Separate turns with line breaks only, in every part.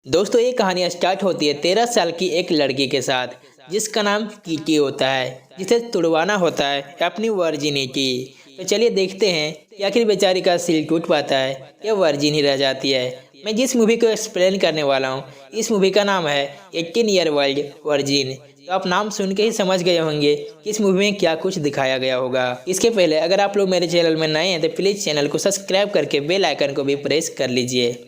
दोस्तों ये कहानी स्टार्ट होती है 13 साल की एक लड़की के साथ जिसका नाम कीटी होता है, जिसे तुड़वाना होता है अपनी वर्जिनिटी। तो चलिए देखते हैं कि आखिर बेचारी का सिल टूट पाता है या वर्जिन ही रह जाती है। मैं जिस मूवी को एक्सप्लेन करने वाला हूँ, इस मूवी का नाम है 18 ईयर ओल्ड वर्जिन। तो आप नाम सुन के ही समझ गए होंगे कि इस मूवी में क्या कुछ दिखाया गया होगा। इसके पहले अगर आप लोग मेरे चैनल में नए हैं तो प्लीज़ चैनल को सब्सक्राइब करके बेल आइकन को भी प्रेस कर लीजिए।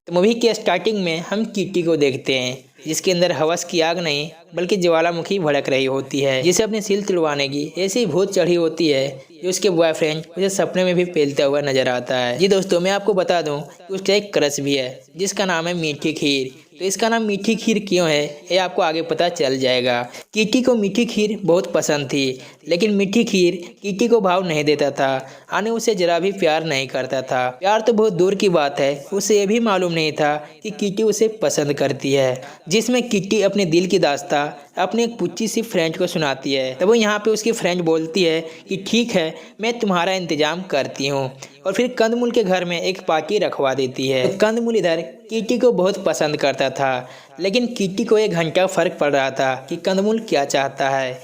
तो मूवी के स्टार्टिंग में हम किटी को देखते हैं, जिसके अंदर हवस की आग नहीं बल्कि ज्वालामुखी भड़क रही होती है, जिसे अपने सिल तुड़वाने की ऐसी भूत चढ़ी होती है जो उसके बॉयफ्रेंड उसे सपने में भी पेलता हुआ नजर आता है। जी दोस्तों, मैं आपको बता दूं कि उसका एक क्रश भी है जिसका नाम है मीठी खीर। तो इसका नाम मीठी खीर क्यों है ये आपको आगे पता चल जाएगा। किटी को मीठी खीर बहुत पसंद थी, लेकिन मीठी खीर किटी को भाव नहीं देता था, यानी उसे जरा भी प्यार नहीं करता था। प्यार तो बहुत दूर की बात है, उसे ये भी मालूम नहीं था कि किटी उसे पसंद करती है। जिसमें किटी अपने दिल की दास्तां अपने एक पुच्ची सी फ्रेंड को सुनाती है। तब वो यहाँ पे उसकी फ्रेंड बोलती है कि ठीक है, मैं तुम्हारा इंतजाम करती हूँ, और फिर कंदमूल के घर में एक पार्टी रखवा देती है। तो कंदमूल इधर किटी को बहुत पसंद करता था, लेकिन किटी को 1 घंटा फर्क पड़ रहा था कि कंदमूल क्या चाहता है।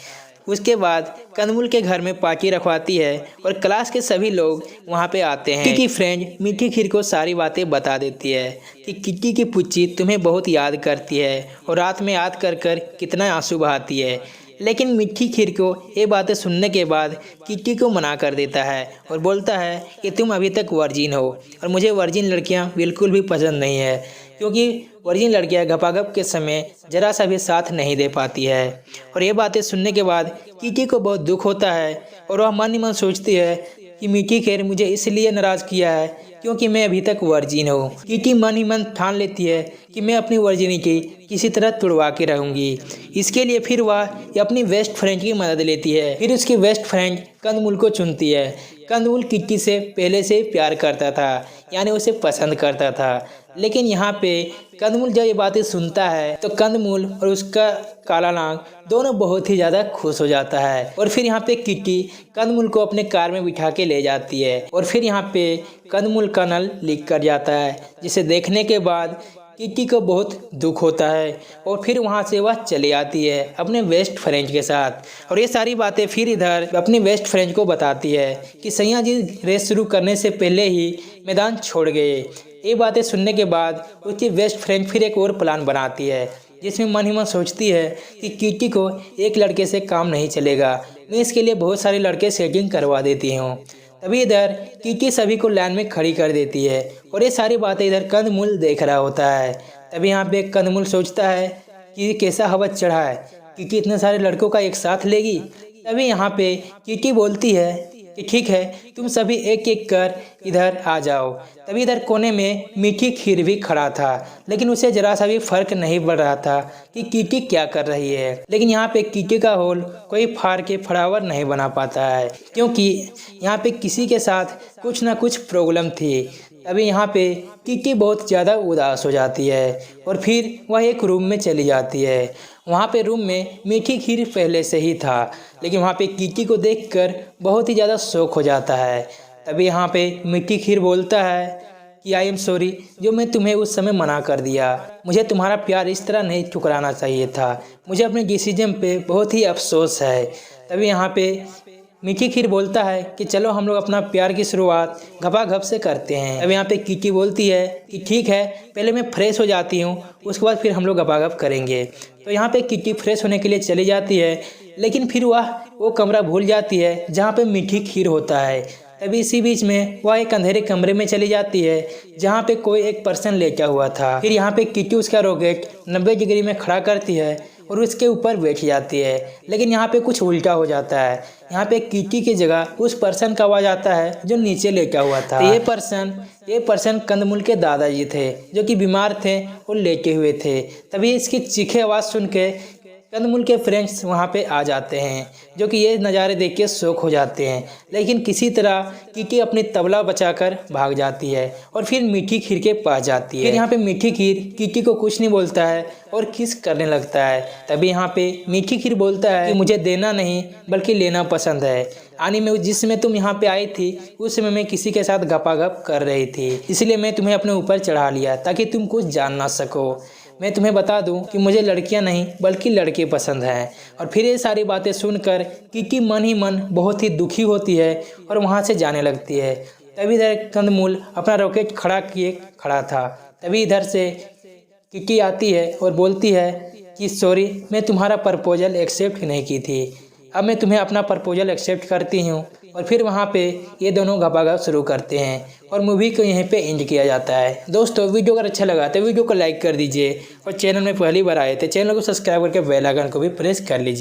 उसके बाद कंदमूल के घर में पार्टी रखवाती है और क्लास के सभी लोग वहाँ पे आते हैं। किटी की फ्रेंड मीठी खीर को सारी बातें बता देती है कि किटी की पुच्ची तुम्हें बहुत याद करती है और रात में याद कर कर कितना आंसू बहाती है। लेकिन मीठी खीर को ये बातें सुनने के बाद किटी को मना कर देता है और बोलता है कि तुम अभी तक वर्जिन हो और मुझे वर्जिन लड़कियां बिल्कुल भी पसंद नहीं है, क्योंकि वर्जिन लड़कियां घपाघप के समय जरा सा भी साथ नहीं दे पाती है। और ये बातें सुनने के बाद किटी को बहुत दुख होता है और वह मन ही मन सोचती है कि मीठी खीर मुझे इसलिए नाराज़ किया है क्योंकि मैं अभी तक वर्जिन हूँ। किटी मन ही मन ठान लेती है कि मैं अपनी वर्जिनिटी किसी तरह तुड़वा के रहूँगी। इसके लिए फिर वह अपनी बेस्ट फ्रेंड की मदद लेती है। फिर उसकी बेस्ट फ्रेंड कंदमूल को चुनती है। कंदमूल किटी से पहले से प्यार करता था, यानी उसे पसंद करता था। लेकिन यहाँ पे कंदमूल जब ये बातें सुनता है तो कंदमूल और उसका काला नाग दोनों बहुत ही ज़्यादा खुश हो जाता है। और फिर यहाँ पे किटी कंदमूल को अपने कार में बिठा के ले जाती है और फिर यहाँ पे कंदमूल का नल लीक कर जाता है, जिसे देखने के बाद किटी को बहुत दुख होता है और फिर वहाँ से वह चली आती है अपने बेस्ट फ्रेंड के साथ। और ये सारी बातें फिर इधर अपनी बेस्ट फ्रेंड को बताती है कि सैया जी रेस शुरू करने से पहले ही मैदान छोड़ गए। ये बातें सुनने के बाद उसकी बेस्ट फ्रेंड फिर एक और प्लान बनाती है, जिसमें मन ही मन सोचती है कि किटी को एक लड़के से काम नहीं चलेगा, मैं इसके लिए बहुत सारे लड़के सेटिंग करवा देती हूँ। तभी इधर किटी सभी को लाइन में खड़ी कर देती है और ये सारी बातें इधर कंदमूल देख रहा होता है। तभी यहाँ पे कंदमूल सोचता है कि कैसा हवा चढ़ा है, किटी इतने सारे लड़कों का एक साथ लेगी। तभी यहाँ पे किटी बोलती है कि ठीक है, तुम सभी एक एक कर इधर आ जाओ। तभी इधर कोने में मीठी खीर भी खड़ा था, लेकिन उसे जरा सा भी फर्क नहीं पड़ रहा था कि किटी क्या कर रही है। लेकिन यहाँ पे किटी का होल कोई फाड़ के फड़ावर नहीं बना पाता है, क्योंकि यहाँ पे किसी के साथ कुछ ना कुछ प्रॉब्लम थी। तभी यहाँ पे किटी बहुत ज़्यादा उदास हो जाती है और फिर वह एक रूम में चली जाती है। वहाँ पे रूम में मीठी खीर पहले से ही था, लेकिन वहाँ पे किटी को देखकर बहुत ही ज़्यादा शौक हो जाता है। तभी यहाँ पे मीठी खीर बोलता है कि आई एम सॉरी, जो मैं तुम्हें उस समय मना कर दिया, मुझे तुम्हारा प्यार इस तरह नहीं ठुकराना चाहिए था, मुझे अपने डिसीजन पे बहुत ही अफसोस है। तभी यहाँ पे मीठी खीर बोलता है कि चलो हम लोग अपना प्यार की शुरुआत घपाघप से करते हैं। अब यहाँ पे किटी बोलती है कि ठीक है, पहले मैं फ्रेश हो जाती हूँ, उसके बाद फिर हम लोग घपाघप करेंगे। तो यहाँ पे किटी फ्रेश होने के लिए चली जाती है, लेकिन फिर वह वो कमरा भूल जाती है जहाँ पे मीठी खीर होता है। तभी इसी बीच में वह एक अंधेरे कमरे में चली जाती है जहाँ पे कोई एक पर्सन लेटा हुआ था। फिर यहाँ पे किटी उसका रॉकेट 90 डिग्री में खड़ा करती है और उसके ऊपर बैठ जाती है। लेकिन यहाँ पे कुछ उल्टा हो जाता है, यहाँ पे किटी की जगह उस पर्सन का आवाज़ आता है जो नीचे लेटा हुआ था। तो ये पर्सन कंदमूल के दादाजी थे, जो कि बीमार थे और लेटे हुए थे। तभी इसकी चीखे आवाज़ सुन के कंदमूल के फ्रेंड्स वहाँ पे आ जाते हैं, जो कि ये नज़ारे देख के शौक हो जाते हैं। लेकिन किसी तरह किटी अपनी तबला बचाकर भाग जाती है और फिर मीठी खीर के पास जाती है। फिर यहाँ पे मीठी खीर किटी को कुछ नहीं बोलता है और किस करने लगता है। तभी यहाँ पे मीठी खीर बोलता है कि मुझे देना नहीं बल्कि लेना पसंद है। आने में जिस समय तुम यहाँ पे आई थी उस समय मैं किसी के साथ गपागप कर रही थी, इसलिए मैं तुम्हें अपने ऊपर चढ़ा लिया ताकि तुम कुछ जान ना सको। मैं तुम्हें बता दूं कि मुझे लड़कियां नहीं बल्कि लड़के पसंद हैं। और फिर ये सारी बातें सुनकर किटी मन ही मन बहुत ही दुखी होती है और वहाँ से जाने लगती है। तभी इधर कंदमूल अपना रॉकेट खड़ा किए खड़ा था। तभी इधर से किटी आती है और बोलती है कि सॉरी, मैं तुम्हारा प्रपोजल एक्सेप्ट नहीं की थी, अब मैं तुम्हें अपना प्रपोजल एक्सेप्ट करती हूँ। और फिर वहाँ पे ये दोनों गपागप शुरू करते हैं और मूवी को यहीं पे एंड किया जाता है। दोस्तों वीडियो अगर अच्छा लगा तो वीडियो को लाइक कर दीजिए और चैनल में पहली बार आए थे चैनल को सब्सक्राइब करके बेल आइकन को भी प्रेस कर लीजिए।